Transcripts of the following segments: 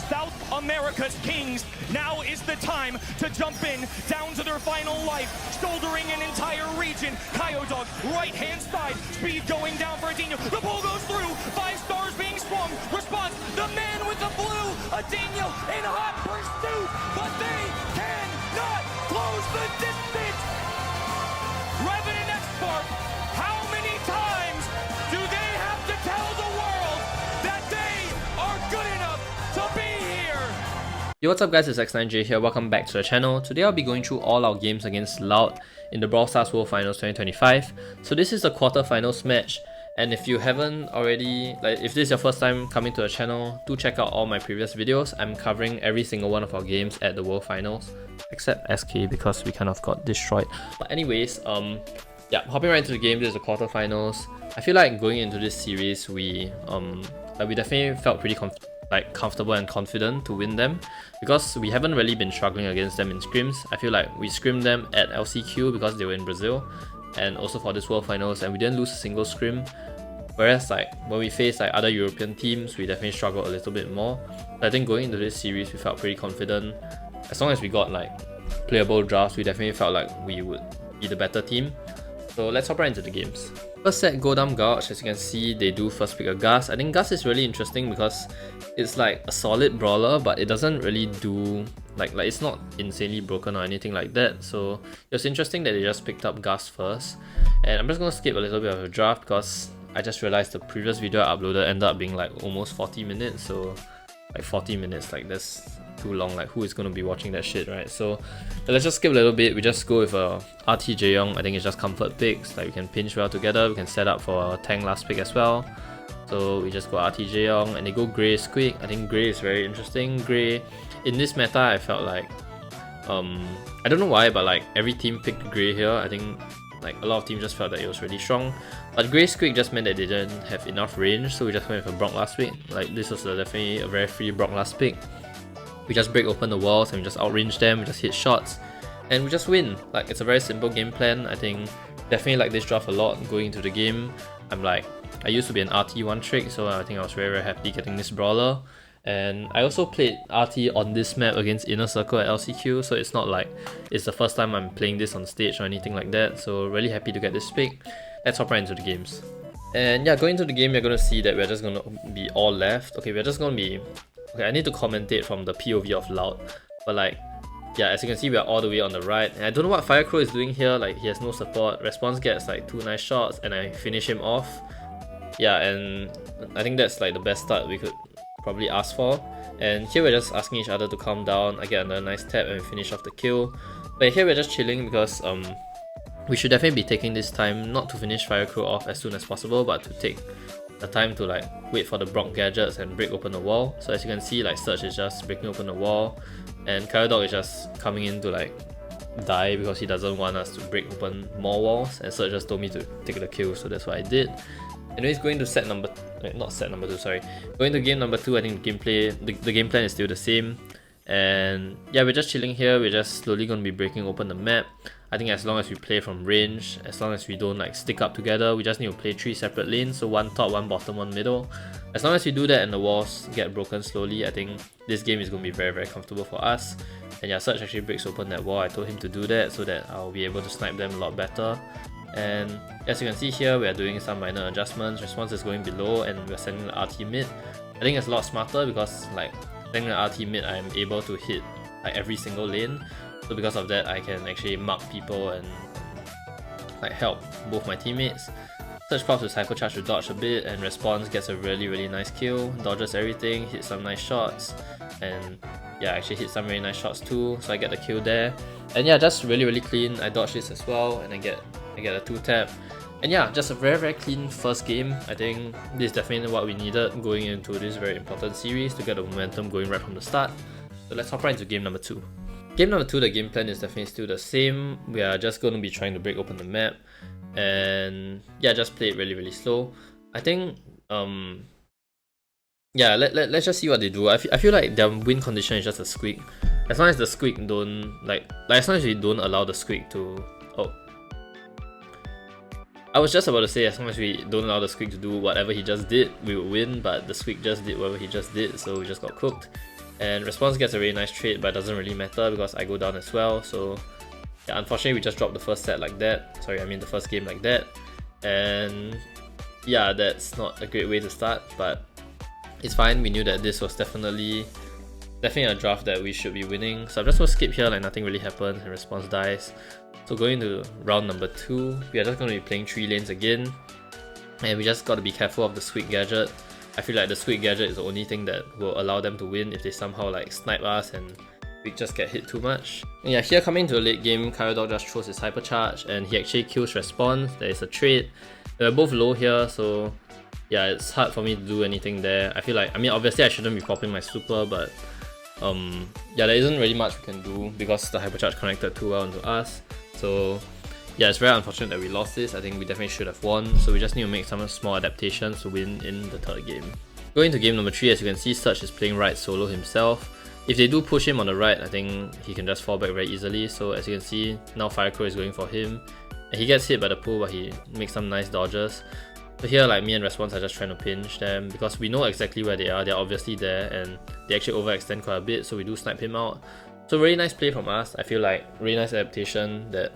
South America's kings. Now is the time to jump in, down to their final life, shouldering an entire region. Kyodog, right hand side, speed going down for Adino. The pull goes through, 5 stars being swung. Response, the man with the blue, Adino in hot pursuit, but they cannot close the distance. Revenant X-Spark, how many times do they have to tell the world that they are good enough to be here? Yo, what's up guys, it's X9J here, welcome back to the channel. Today I'll be going through all our games against Loud in the Brawl Stars World Finals 2025. So this is the quarterfinals match, and if you haven't already, if this is your first time coming to the channel, do check out all my previous videos. I'm covering every single one of our games at the World Finals, except SK because we kind of got destroyed. But anyways, yeah, hopping right into the game, this is the quarterfinals. I feel like going into this series, we definitely felt pretty comfortable and confident to win them because we haven't really been struggling against them in scrims. I feel like we scrimmed them at LCQ because they were in Brazil, and also for this World Finals, and we didn't lose a single scrim. Whereas when we faced other European teams, we definitely struggled a little bit more. So I think going into this series, we felt pretty confident. As long as we got playable drafts, we definitely felt like we would be the better team. So let's hop right into the games. First set, Goldarm Gulch. As you can see, they do first pick a Gus. I think Gus is really interesting because it's like a solid brawler, but it doesn't really do it's not insanely broken or anything like that. So it's interesting that they just picked up Gus first. And I'm just gonna skip a little bit of a draft because I just realized the previous video I uploaded ended up being almost 40 minutes. So 40 minutes, that's too long. Who is gonna be watching that shit, right? So let's just skip a little bit. We just go with a RT Jaeyoung. I think it's just comfort picks. We can pinch well together. We can set up for a tank last pick as well. So we just go RT Jaeyoung and they go Grey Squig. I think Grey is very interesting. Grey in this meta, I felt I don't know why, but every team picked Grey here. I think a lot of teams just felt that it was really strong. But Grey Squig just meant that they didn't have enough range, so we just went with a Brock last pick. This was definitely a very free Brock last pick. We just break open the walls and we just outrange them, we just hit shots, and we just win. It's a very simple game plan. I think definitely like this draft a lot going into the game. I used to be an RT one trick, so I think I was very, very happy getting this brawler. And I also played RT on this map against Inner Circle at LCQ, so it's not it's the first time I'm playing this on stage or anything like that. So really happy to get this pick. Let's hop right into the games. And yeah, going into the game, you're going to see that we're just going to be all left. Okay, we're just going to be... Okay, I need to commentate from the POV of Loud. But yeah, as you can see, we are all the way on the right. And I don't know what Firecrow is doing here. He has no support. Response gets 2 nice shots and I finish him off. Yeah, and I think that's the best start we could probably ask for. And here we're just asking each other to calm down. I get another nice tap and we finish off the kill. But here we're just chilling because we should definitely be taking this time not to finish Firecrow off as soon as possible, but to take the time to wait for the Brock gadgets and break open the wall. So as you can see, Surge is just breaking open the wall, and Kyodog is just coming in to die because he doesn't want us to break open more walls, and Surge just told me to take the kill, so that's what I did. Anyways, going to set number... not set number 2, sorry. Going to game number 2, I think the game plan is still the same. And yeah, we're just chilling here, we're just slowly going to be breaking open the map. I think as long as we play from range, as long as we don't stick up together, we just need to play 3 separate lanes, so 1 top, 1 bottom, 1 middle. As long as we do that and the walls get broken slowly, I think this game is going to be very, very comfortable for us. And yeah, Surge actually breaks open that wall. I told him to do that so that I'll be able to snipe them a lot better. And as you can see here, we are doing some minor adjustments. Response is going below and we're sending the RT mid. I think it's a lot smarter because sending the RT mid, I'm able to hit every single lane. So because of that, I can actually mark people and help both my teammates. Surge pops with Psycho Charge to dodge a bit, and Response gets a really, really nice kill, dodges everything, hits some nice shots, and yeah, actually hit some really nice shots too, so I get the kill there. And yeah, just really, really clean. I dodge this as well, and I get a 2-tap. And yeah, just a very, very clean first game. I think this is definitely what we needed going into this very important series to get the momentum going right from the start. So let's hop right into game number 2. Game number 2, the game plan is definitely still the same. We are just going to be trying to break open the map and yeah, just play it really, really slow. I think yeah, let's just see what they do. I feel like their win condition is just a squeak. As long as the squeak don't as long as we don't allow the squeak to... Oh, I was just about to say, as long as we don't allow the squeak to do whatever he just did, we will win, but the squeak just did whatever he just did, so we just got cooked. And Response gets a really nice trade, but it doesn't really matter because I go down as well. So yeah, unfortunately we just dropped the first set like that. Sorry, I mean the first game like that. And yeah, that's not a great way to start, but it's fine. We knew that this was definitely a draft that we should be winning. So I'm just gonna skip here like nothing really happens and Response dies. So going to round number 2, we are just going to be playing 3 lanes again. And we just got to be careful of the Squeak gadget. I feel like the Squeak gadget is the only thing that will allow them to win if they somehow like snipe us and we just get hit too much. And yeah, here coming to the late game, Kawaii just throws his hypercharge and he actually kills Response. There is a trade. They're both low here, so yeah, it's hard for me to do anything there. I feel like, I mean obviously I shouldn't be popping my super, but yeah, there isn't really much we can do because the hypercharge connected too well into us. So yeah, it's very unfortunate that we lost this. I think we definitely should have won, so we just need to make some small adaptations to win in the 3rd game. Going to game number 3, as you can see, Surge is playing right solo himself. If they do push him on the right, I think he can just fall back very easily. So as you can see, now Firecrow is going for him. And he gets hit by the pool, but he makes some nice dodges. So here, like me and Response are just trying to pinch them because we know exactly where they are. They're obviously there and they actually overextend quite a bit, so we do snipe him out. So really nice play from us. I feel like really nice adaptation that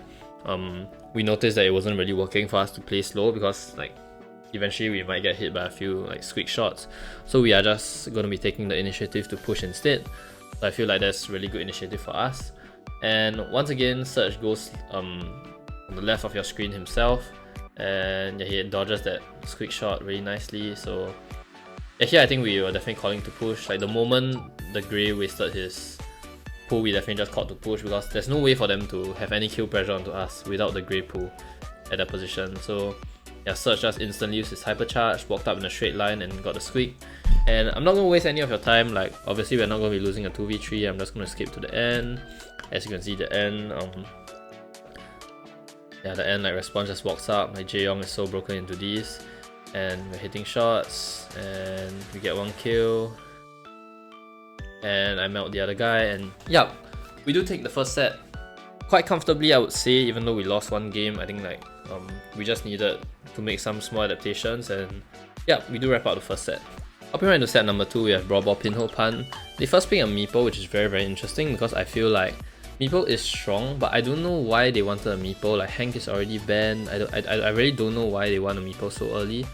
we noticed that it wasn't really working for us to play slow because like eventually we might get hit by a few like squeak shots. So we are just going to be taking the initiative to push instead. So I feel like that's really good initiative for us. And once again, Surge goes on the left of your screen himself, and yeah, he dodges that squeak shot really nicely. So yeah, here I think we were definitely calling to push. Like the moment the Grey wasted his pull, we definitely just called to push because there's no way for them to have any kill pressure onto us without the Grey pull at that position. So yeah, Surge just instantly used his hypercharge, walked up in a straight line and got the squeak. And I'm not going to waste any of your time. Like obviously we're not going to be losing a 2v3. I'm just going to skip to the end. As you can see, the end, yeah, the end, like Response just walks up. Like Jaeyong is so broken into these, and we're hitting shots, and we get 1 kill, and I melt the other guy, and yeah, we do take the first set quite comfortably, I would say. Even though we lost 1 game, I think like we just needed to make some small adaptations, and yeah, we do wrap up the first set. Hopping right into set number 2, we have Brawl Pinhole Punt. They first pick a Meeple, which is very interesting because I feel like Meeple is strong, but I don't know why they wanted a Meeple. Like Hank is already banned. I really don't know why they want a Meeple so early.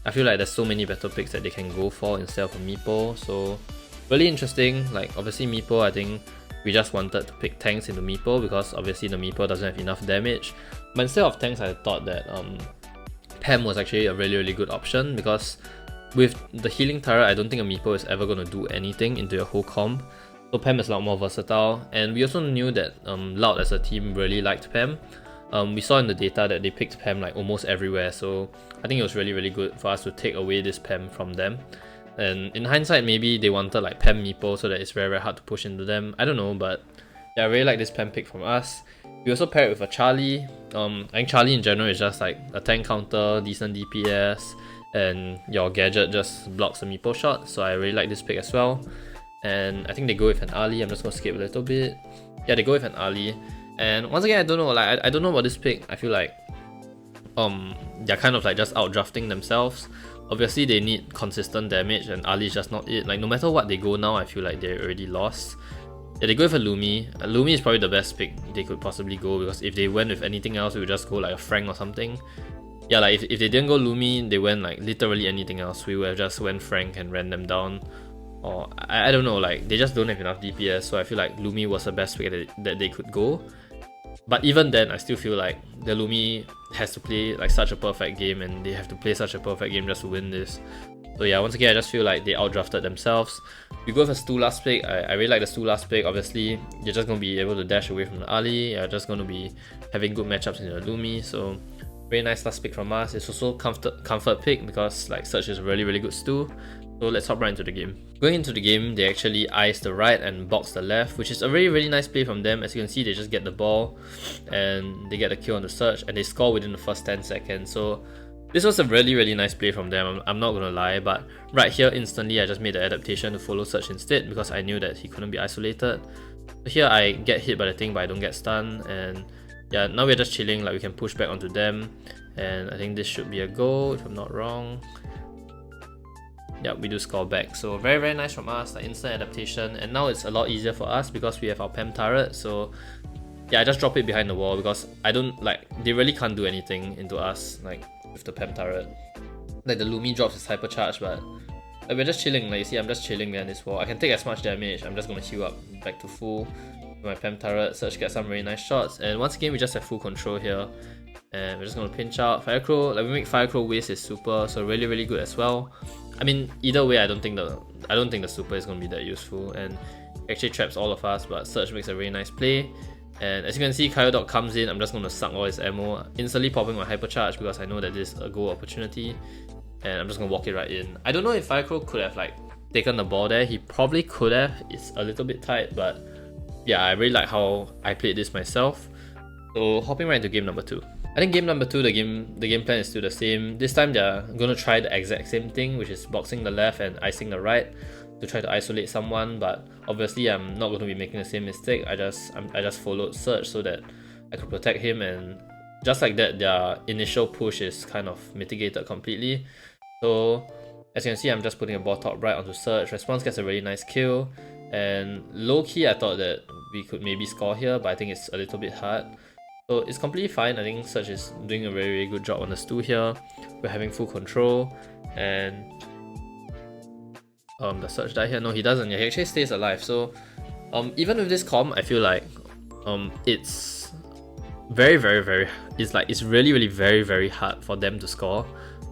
I feel like there's so many better picks that they can go for instead of a Meeple. So really interesting. Like obviously Meeple, I think we just wanted to pick tanks into Meeple because obviously the Meeple doesn't have enough damage. But instead of tanks, I thought that Pam was actually a really good option because with the healing turret, I don't think a Meeple is ever going to do anything into your whole comp. So Pam is a lot more versatile, and we also knew that Loud as a team really liked Pam. We saw in the data that they picked Pam like almost everywhere, so I think it was really good for us to take away this Pam from them. And in hindsight, maybe they wanted like Pam Meeple so that it's very hard to push into them. I don't know, but yeah, I really like this Pam pick from us. We also pair it with a Charlie. I think Charlie in general is just like a tank counter, decent DPS, and your gadget just blocks the Meeple shot, so I really like this pick as well. And I think they go with an Ali. I'm just gonna skip a little bit. Yeah, they go with an Ali. And once again, I don't know, like I don't know about this pick. I feel like they're kind of like just out drafting themselves. Obviously they need consistent damage and Ali is just not it. Like no matter what they go now, I feel like they're already lost. Yeah, they go with a Lumi. A Lumi is probably the best pick they could possibly go because if they went with anything else, we would just go like a Frank or something. Yeah, like if they didn't go Lumi, they went like literally anything else, we would have just went Frank and ran them down. Or I don't know, like they just don't have enough DPS, so I feel like Lumi was the best pick that they could go. But even then, I still feel like the Lumi has to play like such a perfect game, and they have to play such a perfect game just to win this. So yeah, once again, I just feel like they outdrafted themselves. We go for Stu last pick. I really like the Stu last pick. Obviously, you're just going to be able to dash away from the Ali. You're just going to be having good matchups in the Lumi. So very nice last pick from us. It's also comfort pick because like Surge is a really good Stu. So let's hop right into the game. Going into the game, they actually ice the right and box the left, which is a really nice play from them. As you can see, they just get the ball and they get a kill on the Surge and they score within the first 10 seconds. So this was a really nice play from them, I'm not gonna lie, but right here instantly I just made the adaptation to follow Surge instead because I knew that he couldn't be isolated. So here I get hit by the thing but I don't get stunned, and yeah, now we're just chilling, like we can push back onto them, and I think this should be a goal if I'm not wrong. yeah, we do score back. So very nice from us, like instant adaptation. And now it's a lot easier for us because we have our PEM turret. So yeah, I just drop it behind the wall because I don't like, they really can't do anything into us like with the PEM turret. Like the Lumi drops his hypercharge, but like, we're just chilling. Like you see, I'm just chilling behind this wall. I can take as much damage. I'm just gonna heal up back to full with my PEM turret. Surge gets some really nice shots. And once again, we just have full control here. And we're just gonna pinch out Firecrow. Like we make Firecrow waste his super, so really good as well. I mean, either way, I don't think the super is gonna be that useful, and actually traps all of us. But Surge makes a really nice play. And as you can see, Kyodog comes in. I'm just gonna suck all his ammo, instantly popping my hypercharge because I know that this is a goal opportunity. And I'm just gonna walk it right in. I don't know if Firecrow could have like taken the ball there. He probably could have. It's a little bit tight, but yeah, I really like how I played this myself. So hopping right into game number 2. I think game number 2, the game plan is still the same. This time they're gonna try the exact same thing, which is boxing the left and icing the right to try to isolate someone. But obviously, I'm not gonna be making the same mistake. I just followed Surge so that I could protect him, and just like that, their initial push is kind of mitigated completely. So as you can see, I'm just putting a ball top right onto Surge. Response gets a really nice kill, and low key I thought that we could maybe score here, but I think it's a little bit hard. So it's completely fine. I think Surge is doing a very good job on the stew here. We're having full control, and does Surge die here? No, he doesn't. Yeah, he actually stays alive. So even with this comp, I feel like it's it's really very hard for them to score.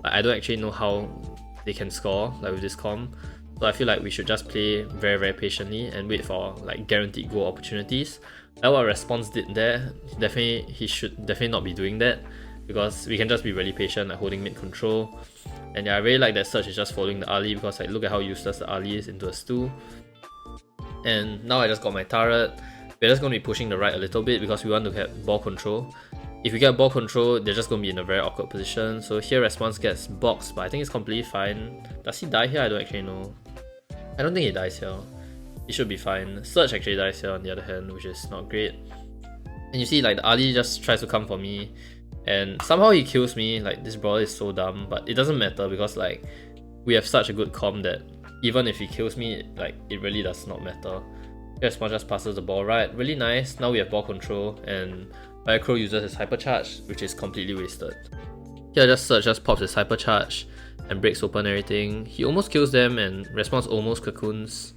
I don't actually know how they can score like with this comp. So I feel like we should just play very patiently and wait for like guaranteed goal opportunities. Like what Response did there, he should definitely not be doing that, because we can just be really patient, like holding mid control. And yeah, I really like that Surge is just following the Ali, because like look at how useless the Ali is into a stew. And now I just got my turret. We're just going to be pushing the right a little bit because we want to get ball control. If we get ball control, they're just going to be in a very awkward position. So here Response gets boxed, but I think it's completely fine. Does he die here? I don't actually know. I don't think he dies here. He should be fine. Surge actually dies here on the other hand, which is not great. And you see like the Ali just tries to come for me, and somehow he kills me. Like this brawler is so dumb, but it doesn't matter because like we have such a good comp that even if he kills me, like it really does not matter. Here Response just passes the ball right. Really nice. Now we have ball control, and Firecrow uses his hypercharge, which is completely wasted. Here Surge just pops his hypercharge and breaks open everything. He almost kills them, and Response almost cocoons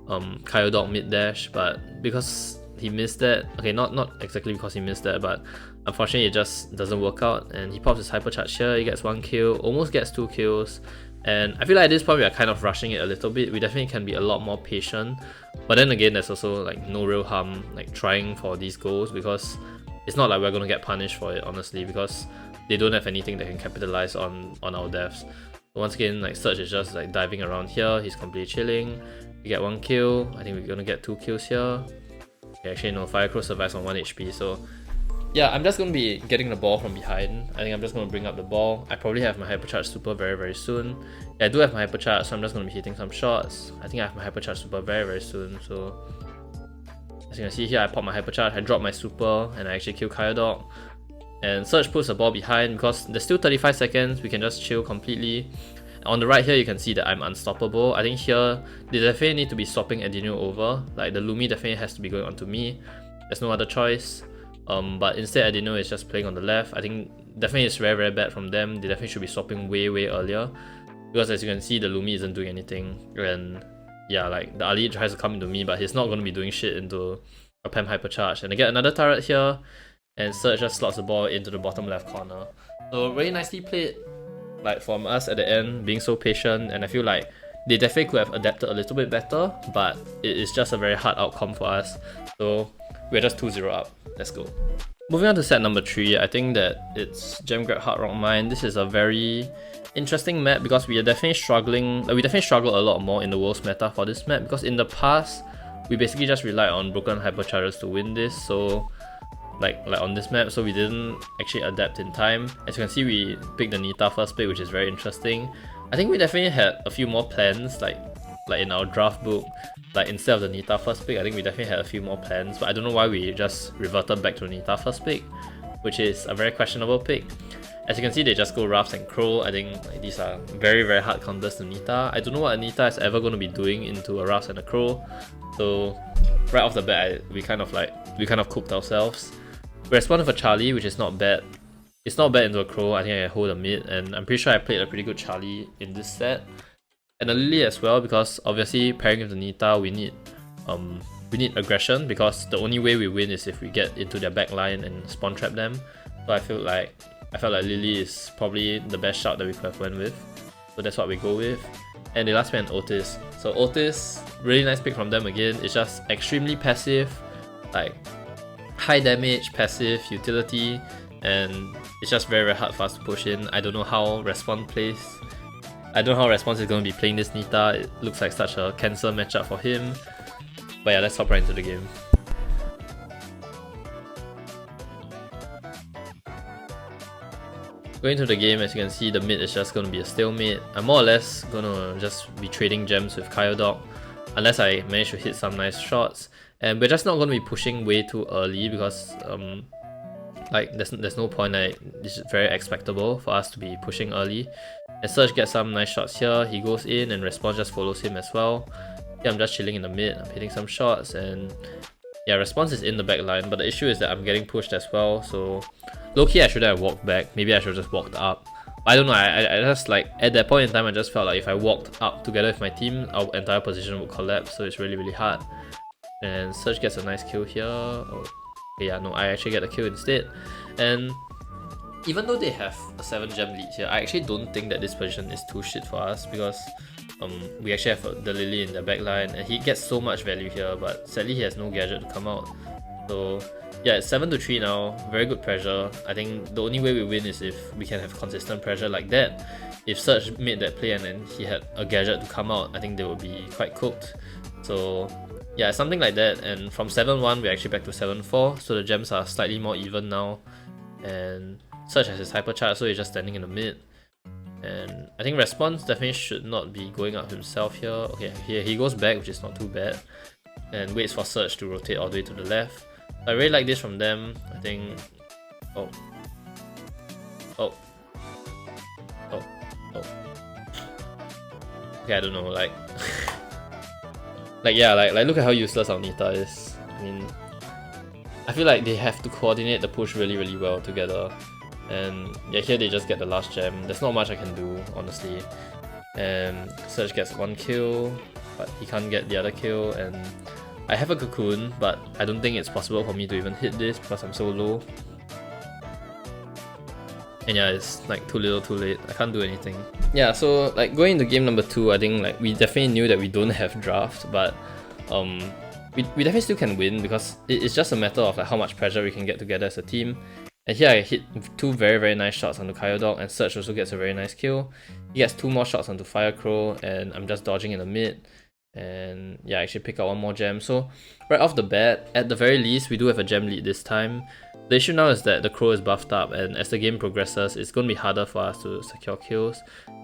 Kyodog mid dash, but because he missed that, okay, not exactly because he missed that, but unfortunately it just doesn't work out, and he pops his hypercharge here. He gets 1 kill, almost gets 2 kills, and I feel like at this point we are kind of rushing it a little bit. We definitely can be a lot more patient, but then again there's also like no real harm like trying for these goals, because it's not like we're gonna get punished for it, honestly, because they don't have anything that can capitalize on our deaths. So once again, like Surge is just like diving around here. He's completely chilling. We get 1 kill. I think we're gonna get 2 kills here. Okay, actually no, Firecrow survives on 1 HP. So yeah, I'm just gonna be getting the ball from behind. I think I'm just gonna bring up the ball. I probably have my hypercharge super very soon. Yeah, I do have my hypercharge, so I'm just gonna be hitting some shots. I think I have my hypercharge super very soon. So as you can see here, I pop my hypercharge, I drop my super, and I actually kill Kyodog. And Surge puts the ball behind because there's still 35 seconds. We can just chill completely. On the right here, you can see that I'm unstoppable. I think here, they definitely need to be swapping Adino over. Like the Lumi definitely has to be going onto me. There's no other choice. But instead Adino is just playing on the left. I think definitely it's very bad from them. They definitely should be swapping way earlier. Because as you can see, the Lumi isn't doing anything. And yeah, like the Ali tries to come into me, but he's not going to be doing shit into a PEM hypercharge. And I get another turret here, and Surge just slots the ball into the bottom left corner. So really nicely played, like from us at the end, being so patient. And I feel like they definitely could have adapted a little bit better, but it is just a very hard outcome for us. So we're just 2-0 up. Let's go. Moving on to set number 3, I think that it's Gem Grab Hard Rock Mine. This is a very interesting map because we are definitely struggling. We definitely struggle a lot more in the world's meta for this map, because in the past we basically just relied on broken hypercharges to win this. So like on this map, so we didn't actually adapt in time. As you can see, we picked the Nita first pick, which is very interesting. I think we definitely had a few more plans, like in our draft book. Like instead of the Nita first pick, I think we definitely had a few more plans, but I don't know why we just reverted back to the Nita first pick, which is a very questionable pick. As you can see, they just go Rafts and Crow. I think like, these are very, very hard counters to Nita. I don't know what Nita is ever going to be doing into a Rafts and a Crow. So right off the bat, we kind of cooked ourselves. We respond with a Charlie, which is not bad. It's not bad into a Crow. I think I can hold a mid, and I'm pretty sure I played a pretty good Charlie in this set. And a Lily as well, because obviously pairing with the Nita, we need aggression, because the only way we win is if we get into their back line and spawn trap them. So I felt like Lily is probably the best shout that we could have went with. So that's what we go with. And the last man, Otis. So Otis, really nice pick from them again. It's just extremely passive, like high damage, passive, utility, and it's just very, very hard for us to push in. I don't know how Respawn plays. I don't know how Respawn is going to be playing this Nita. It looks like such a cancer matchup for him. But yeah, let's hop right into the game. Going into the game, as you can see, the mid is just going to be a stalemate. I'm more or less going to just be trading gems with Kyodog, unless I manage to hit some nice shots. And we're just not going to be pushing way too early, because like there's no point. This is very expectable for us to be pushing early. And Surge gets some nice shots here. He goes in and Respawn just follows him as well. Yeah, I'm just chilling in the mid. I'm hitting some shots, and yeah, Response is in the back line, but the issue is that I'm getting pushed as well. So low-key, I should have walked back. Maybe I should have just walked up. I don't know, I just like, at that point in time, I just felt like if I walked up together with my team, our entire position would collapse, so it's really, really hard. And Surge gets a nice kill here. Oh, okay, yeah, no, I actually get a kill instead. And even though they have a 7 gem lead here, I actually don't think that this position is too shit for us, because we actually have the Lily in the back line, and he gets so much value here, but sadly he has no gadget to come out. So yeah, it's 7-3 now, very good pressure. I think the only way we win is if we can have consistent pressure like that. If Surge made that play and then he had a gadget to come out, I think they would be quite cooked. So yeah, something like that. And from 7-1, we're actually back to 7-4, so the gems are slightly more even now. And Surge has his hypercharge, so he's just standing in the mid. And I think Response definitely should not be going up himself here. Okay, here he goes back, which is not too bad, and waits for Surge to rotate all the way to the left. I really like this from them. I think... Oh. Okay, I don't know, like... yeah, like look at how useless our Nita is. I mean, I feel like they have to coordinate the push really, really well together. And yeah, here they just get the last gem. There's not much I can do, honestly. And Surge gets 1 kill, but he can't get the other kill. And I have a cocoon, but I don't think it's possible for me to even hit this because I'm so low. And yeah, it's like too little too late. I can't do anything. Yeah, so like going into game number 2, I think like we definitely knew that we don't have draft, but we definitely still can win, because it's just a matter of like how much pressure we can get together as a team. And here I hit 2 very, very nice shots onto Kyodog, and Surge also gets a very nice kill. He gets 2 more shots onto Firecrow, and I'm just dodging in the mid. And yeah, I actually pick up 1 more gem. So right off the bat, at the very least, we do have a gem lead this time. The issue now is that the Crow is buffed up, and as the game progresses, it's going to be harder for us to secure kills.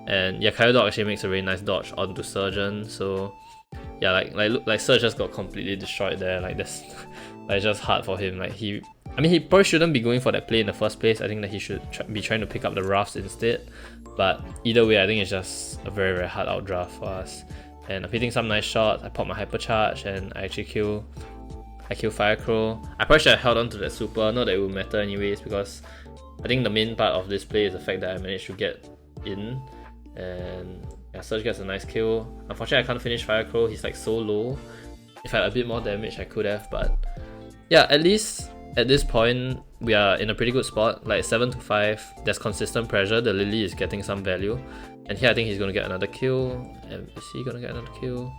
And yeah, Kyodog actually makes a really nice dodge onto Surgeon. So yeah, like Surge just got completely destroyed there. Like that's like just hard for him. Like he probably shouldn't be going for that play in the first place. I think that he should be trying to pick up the Rafts instead. But either way, I think it's just a very, very hard outdraft for us. And I'm hitting some nice shots. I pop my hypercharge and I actually kill Firecrow. I probably should have held on to that super, not that it would matter anyways, because I think the main part of this play is the fact that I managed to get in. And yeah, Surge gets a nice kill. Unfortunately, I can't finish Firecrow. He's like so low. If I had a bit more damage, I could have. But yeah, at least at this point, we are in a pretty good spot. Like 7-5, there's consistent pressure. The Lily is getting some value. And here I think he's going to get another kill. And is he going to get another kill?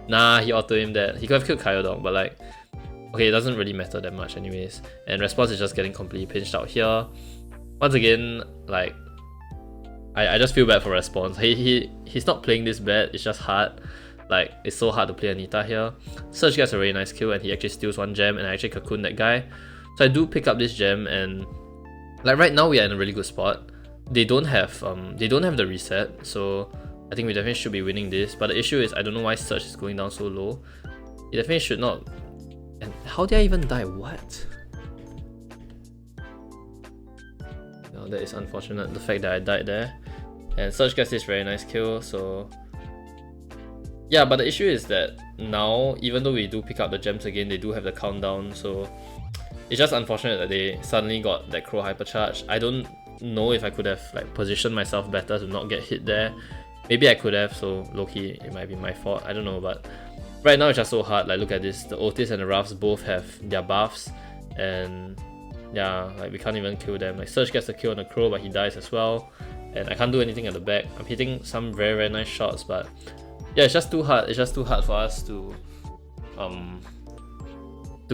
Nah, he auto-aimed that. He could have killed Kyodog, but like... Okay, it doesn't really matter that much anyways. And Response is just getting completely pinched out here. Once again, like... I just feel bad for Response. He's not playing this bad, it's just hard. Like, it's so hard to play Anita here. Surge gets a really nice kill and he actually steals 1 gem, and I actually cocoon that guy. So I do pick up this gem, and... Like right now we are in a really good spot. They don't have the reset, so I think we definitely should be winning this. But the issue is I don't know why Surge is going down so low. He definitely should not. And how did I even die? What? that is unfortunate, the fact that I died there. And Surge gets this very nice kill, so... Yeah, but the issue is that now, even though we do pick up the gems again, they do have the countdown, so... It's just unfortunate that they suddenly got that Crow hypercharge. I don't know if I could have like positioned myself better to not get hit there. Maybe I could have, so low-key it might be my fault, I don't know, but... Right now it's just so hard, like look at this, the Otis and the Ruffs both have their buffs, and yeah, like we can't even kill them. Like Surge gets the kill on the Crow, but he dies as well, and I can't do anything at the back. I'm hitting some very nice shots, but yeah, it's just too hard. It's just too hard for us to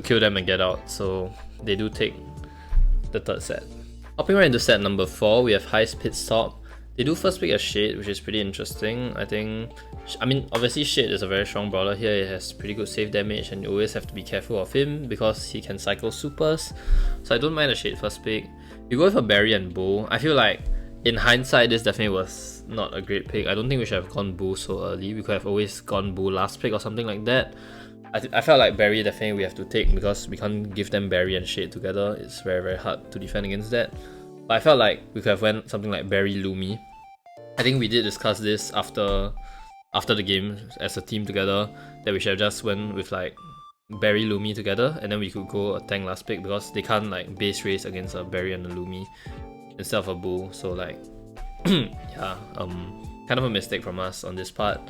kill them and get out, so they do take the third set. Hopping right into set number 4, we have Heist Pit Stop. They do first pick a Shade, which is pretty interesting. I mean, obviously Shade is a very strong brawler here. He has pretty good save damage, and you always have to be careful of him because he can cycle supers. So I don't mind a Shade first pick. You go with a Berry and Bull. I feel like in hindsight, this definitely was not a great pick. I don't think we should have gone Bull so early. We could have always gone Bull last pick or something like that. I felt like Berry definitely we have to take because we can't give them Berry and Shade together. It's very hard to defend against that. But I felt like we could have went something like Berry Lumi. I think we did discuss this after the game as a team together, that we should have just went with like Berry Lumi together, and then we could go a tank last pick because they can't like base race against a Berry and a Lumi instead of a Bull. So like yeah, kind of a mistake from us on this part.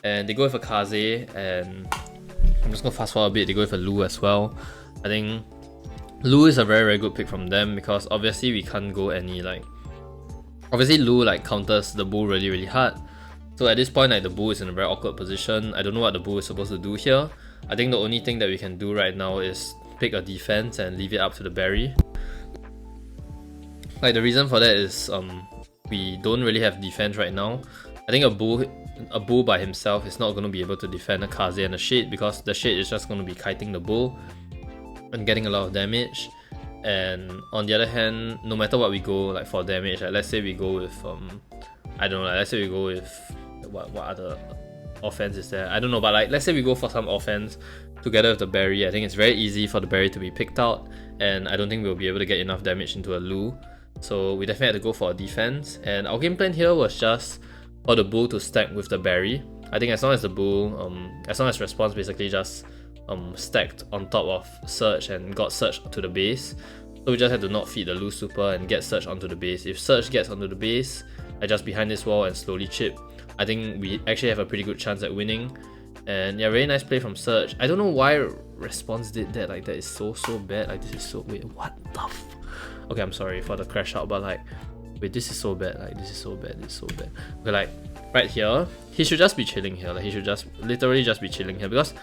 And they go with a Kaze, and I'm just gonna fast forward a bit, they go with a Lu as well. I think Lu is a very good pick from them because obviously we can't go any like... Obviously Lu like counters the Bull really hard. So at this point like the Bull is in a very awkward position. I don't know what the Bull is supposed to do here. I think the only thing that we can do right now is pick a defense and leave it up to the Berry. Like the reason for that is we don't really have defense right now. I think a Bull by himself is not going to be able to defend a Kaze and a Shade because the Shade is just going to be kiting the Bull and getting a lot of damage. And on the other hand, no matter what we go like for damage, like let's say we go with I don't know, like, let's say we go with what other offense is there? I don't know, but like let's say we go for some offense together with the Berry. I think it's very easy for the Berry to be picked out, and I don't think we'll be able to get enough damage into a Lu. So we definitely had to go for a defense, and our game plan here was just for the Bull to stack with the Berry. I think as long as the Bull, as long as response basically just stacked on top of Surge and got Surge to the base. So we just had to not feed the Lu super and get Surge onto the base. If Surge gets onto the base, like just behind this wall and slowly chip, I think we actually have a pretty good chance at winning. And yeah, very nice play from Surge. I don't know why Response did that, like that is so bad. Like this is so... Wait, what the f... Okay, I'm sorry for the crash out, but like... Wait, this is so bad, like this is so bad, this is so bad. Okay, like right here, he should just be chilling here. Like he should just literally just be chilling here because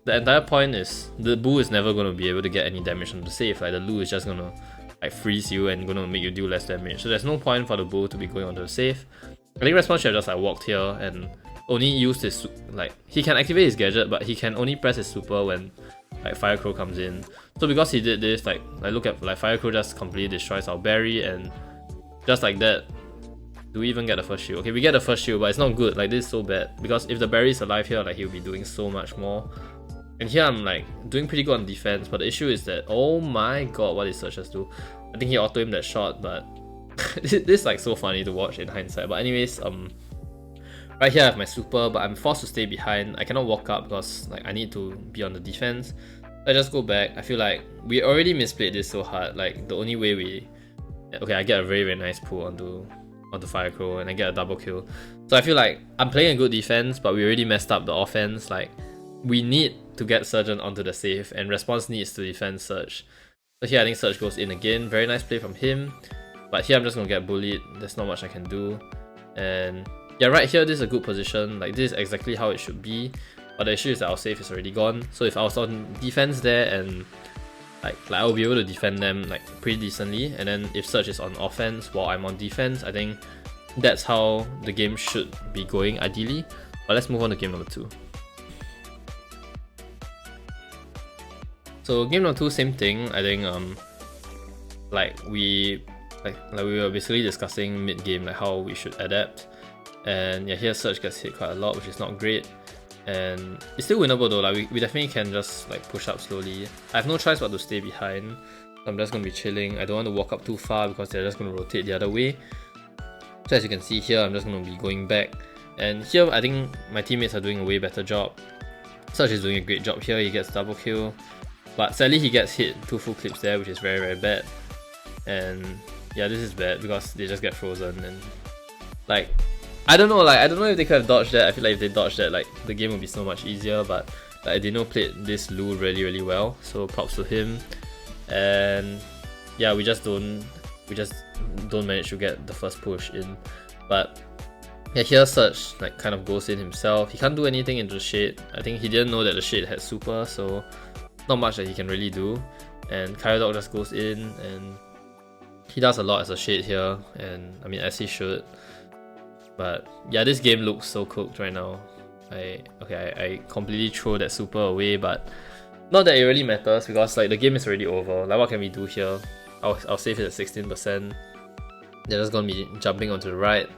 the entire point is the Bull is never going to be able to get any damage on the save. Like the Lu is just going to like freeze you and going to make you do less damage. So there's no point for the Bull to be going onto the save. I think Response should have just like walked here and only used his... Like he can activate his gadget, but he can only press his super when like Fire Crow comes in. So because he did this, like look at like Fire Crow just completely destroys our Berry, and just like that, do we even get the first shield? Okay, we get the first shield, but it's not good. Like this is so bad because if the Berry is alive here, like he'll be doing so much more. And here I'm like doing pretty good on defense, but the issue is that, oh my god, what did Surge just do? I think he auto-aimed that shot, but this is like so funny to watch in hindsight. But anyways, right here I have my super, but I'm forced to stay behind. I cannot walk up because like I need to be on the defense. I just go back. I feel like we already misplayed this so hard. Like the only way we... Okay, I get a very nice pull onto Fire Crow and I get a double kill. So I feel like I'm playing a good defense, but we already messed up the offense. Like we need to get Surgeon onto the save, and Response needs to defend Surge. So here I think Surge goes in again. Very nice play from him. But here I'm just gonna get bullied. There's not much I can do. And yeah, right here this is a good position. Like this is exactly how it should be. But the issue is that our save is already gone. So if I was on defense there and like I'll be able to defend them like pretty decently, and then if Surge is on offense while I'm on defense, I think that's how the game should be going ideally. But let's move on to game number 2. So game number 2, same thing. I think we were basically discussing mid game like how we should adapt, and yeah, here Surge gets hit quite a lot, which is not great. And it's still winnable though. Like we definitely can just like push up slowly. I have no choice but to stay behind. I'm just gonna be chilling. I don't want to walk up too far because they're just gonna rotate the other way. So as you can see here, I'm just gonna be going back. And here, I think my teammates are doing a way better job. Surge is doing a great job here. He gets double kill. But sadly, he gets hit 2 full clips there, which is very, very bad. And yeah, this is bad because they just get frozen. And like, I don't know if they could have dodged that. I feel like if they dodged that, like, the game would be so much easier. But like, Dino played this Lu really, really well. So props to him. And yeah, we just don't manage to get the first push in. But yeah, here Surge like kind of goes in himself. He can't do anything into the shade. I think he didn't know that the shade had super, so not much that he can really do. And Kyodog just goes in and he does a lot as a shade here, and I mean, as he should. But yeah, this game looks so cooked right now. I completely throw that super away, but not that it really matters because like the game is already over. Like, what can we do here? I'll save it at 16%. They're just gonna be jumping onto the right.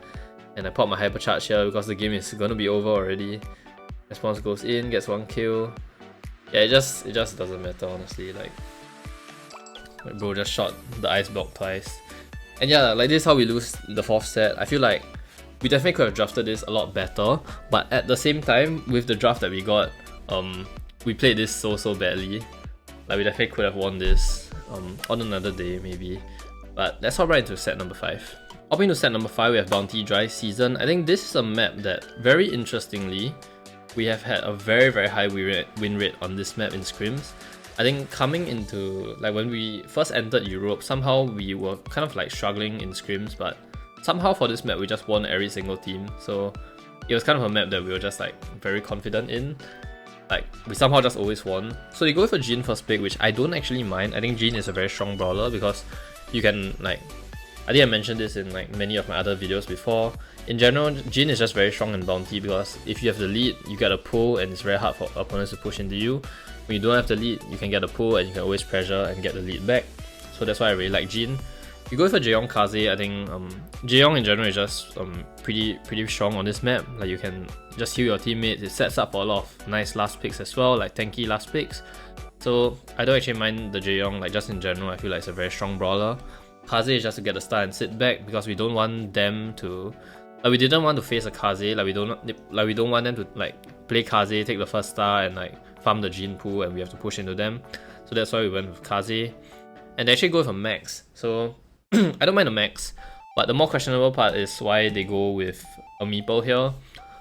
And I pop my hypercharge here because the game is gonna be over already. Response goes in, gets 1 kill. Yeah, it just doesn't matter, honestly. Like bro just shot the ice block twice. And yeah, like this is how we lose the 4th set. I feel like we definitely could have drafted this a lot better, but at the same time, with the draft that we got, we played this so badly. Like, we definitely could have won this on another day maybe. But let's hop right into set number 5. Hopping to set number 5, we have Bounty Dry Season. I think this is a map that, very interestingly, we have had a very, very high win rate on this map in scrims. I think coming into, like, when we first entered Europe, somehow we were kind of like struggling in scrims, but somehow for this map we just won every single team. So it was kind of a map that we were just like very confident in. Like, we somehow just always won. So they go for Jin first pick, which I don't actually mind. I think Jin is a very strong brawler because you can, like, I think I mentioned this in like many of my other videos before. In general, Jin is just very strong in Bounty because if you have the lead, you get a pull and it's very hard for opponents to push into you. When you don't have the lead, you can get a pull and you can always pressure and get the lead back. So that's why I really like Jin. You go for Jaeyoung Kaze, I think Jaeyoung in general is just pretty strong on this map. Like, you can just heal your teammates. It sets up for a lot of nice last picks as well, like tanky last picks. So I don't actually mind the Jaeyoung, like just in general, I feel like it's a very strong brawler. Kaze is just to get the star and sit back because we don't want them to, like, we didn't want to face a Kaze, like we don't want them to like play Kaze, take the first star and like farm the Jin pool and we have to push into them. So that's why we went with Kaze. And they actually go for Max. So I don't mind the Max, but the more questionable part is why they go with a Meeple here.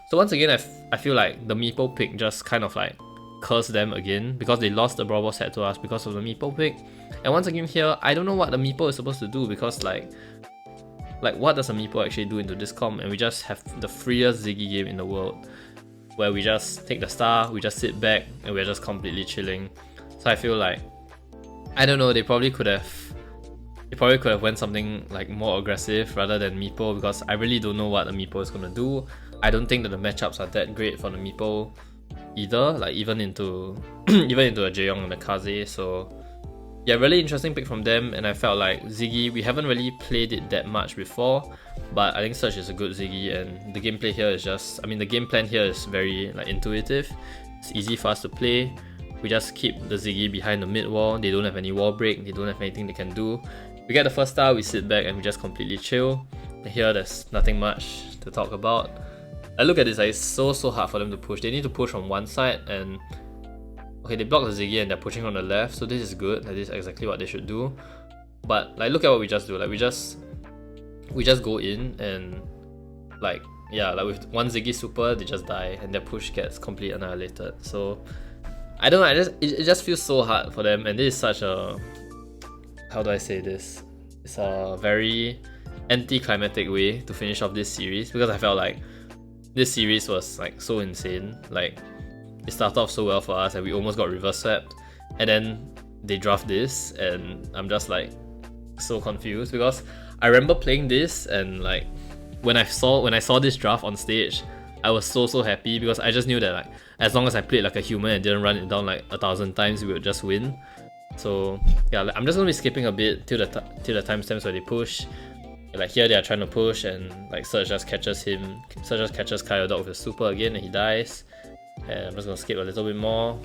So once again, I feel like the Meeple pick just kind of like cursed them again because they lost the Brawl Ball set to us because of the Meeple pick. And once again here, I don't know what the Meeple is supposed to do because like what does a Meeple actually do into this comp? And we just have the freest Ziggy game in the world where we just take the star, we just sit back and we're just completely chilling. So I feel like, I don't know, they probably could have went something like more aggressive rather than Meeple because I really don't know what the Meeple is gonna do. I don't think that the matchups are that great for the Meeple either, like even into a Jaeyoung and a Kaze. So yeah, really interesting pick from them, and I felt like Ziggy, we haven't really played it that much before, but I think Surge is a good Ziggy, and the gameplay here is just, I mean, the game plan here is very like intuitive. It's easy for us to play. We just keep the Ziggy behind the mid wall. They don't have any wall break, they don't have anything they can do. We get the first star, we sit back and we just completely chill. And here there's nothing much to talk about. I look at this, like, it's so hard for them to push. They need to push from one side, and okay, they block the Ziggy and they're pushing on the left, so this is good. Like, this is exactly what they should do. But like, look at what we just do. Like, we just go in and like, yeah, like with one Ziggy super, they just die and their push gets completely annihilated. So I don't know, it just feels so hard for them, and this is such a, how do I say this? It's a very anticlimactic way to finish off this series because I felt like this series was like so insane. Like, it started off so well for us and we almost got reverse swept, and then they draft this and I'm just like so confused because I remember playing this and like when I saw this draft on stage, I was so happy because I just knew that like as long as I played like a human and didn't run it down like 1,000 times, we would just win. So yeah, I'm just gonna be skipping a bit till the timestamps where they push. Like here they are trying to push and like Surge just catches Kyodog with a super again and he dies. And I'm just gonna skip a little bit more.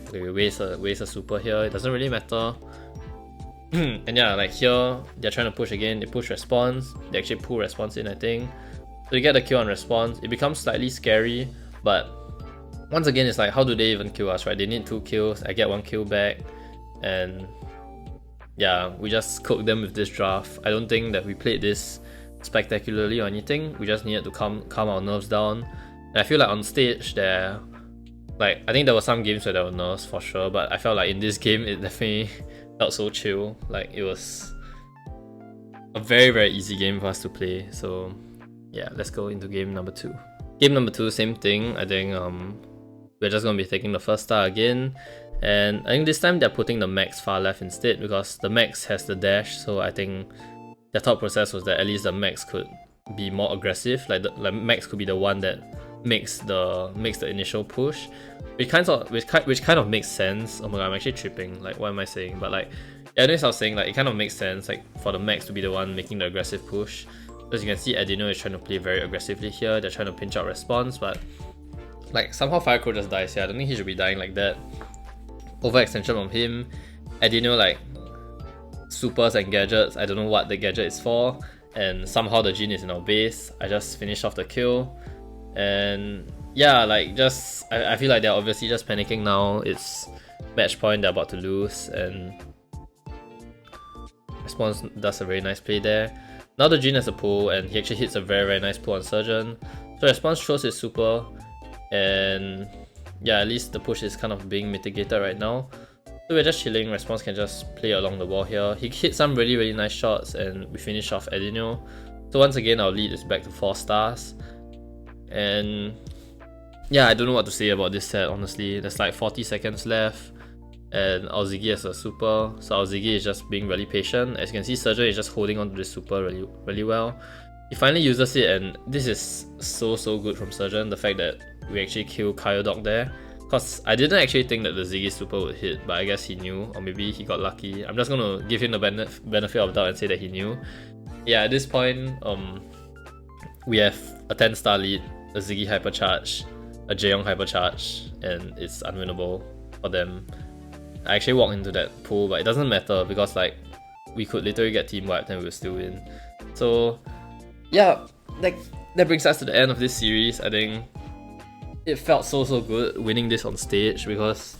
Okay, we waste a super here. It doesn't really matter. And yeah, like here, they're trying to push again. They push response. They actually pull response in, I think. So you get the kill on response. It becomes slightly scary, but once again, it's like, how do they even kill us, right? They need 2 kills. I get 1 kill back, and yeah, we just cooked them with this draft. I don't think that we played this spectacularly or anything. We just needed to calm our nerves down. And I feel like on stage there, like, I think there were some games where there were nerves for sure, but I felt like in this game it definitely felt so chill. Like, it was a very, very easy game for us to play. So yeah, let's go into game number 2. Game number 2, same thing. I think we're just gonna be taking the first star again, and I think this time they're putting the max far left instead, because the max has the dash. So I think their thought process was that at least the max could be more aggressive. Like the max could be the one that makes the initial push, which kind of makes sense. Oh my god, I'm actually tripping. Like, what am I saying? But like, yeah, anyways, I was saying, like, it kind of makes sense, like, for the max to be the one making the aggressive push. As you can see, Adino is trying to play very aggressively here. They're trying to pinch out response, but like, somehow Firecrow just dies here. I don't think he should be dying like that. Overextension from him. Adino, like, supers and gadgets. I don't know what the gadget is for, and somehow the Jin is in our base. I just finished off the kill, and yeah, like, just I feel like they're obviously just panicking now. It's match point, they're about to lose, and Response does a very nice play there. Now the Jin has a pull, and he actually hits a very, very nice pull on Surgeon. So Response throws his super, and yeah, at least the push is kind of being mitigated right now. So we're just chilling. Response can just play along the wall here. He hit some really, really nice shots, and we finish off Adino. So once again, our lead is back to 4 stars. And yeah, I don't know what to say about this set, honestly. There's like 40 seconds left, and our Ziggy has a super. So our Ziggy is just being really patient. As you can see, Surgeon is just holding on to this super really, really well. He finally uses it, and this is so good from Surgeon. The fact that we actually kill Kyodog there. Because I didn't actually think that the Ziggy super would hit, but I guess he knew, or maybe he got lucky. I'm just gonna give him the benefit of doubt and say that he knew. Yeah, at this point, we have a 10-star lead, a Ziggy hypercharge, a Jaeyoung hypercharge, and it's unwinnable for them. I actually walked into that pool, but it doesn't matter because, like, we could literally get team wiped and we will still win. So yeah, like, that brings us to the end of this series. I think it felt so good winning this on stage, because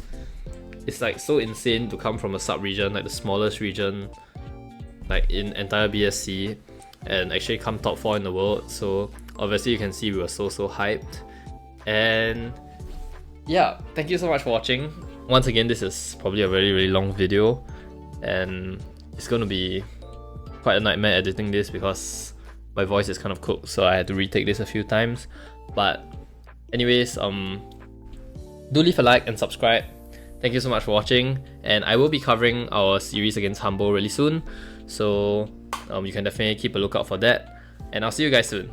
it's like so insane to come from a sub-region, like the smallest region like in entire BSC, and actually come top 4 in the world. So obviously you can see we were so hyped. And yeah, thank you so much for watching. Once again, this is probably a very long video, and it's gonna be quite a nightmare editing this because my voice is kind of cooked, so I had to retake this a few times. But anyways, do leave a like and subscribe. Thank you so much for watching, and I will be covering our series against Humble really soon, so you can definitely keep a lookout for that, and I'll see you guys soon.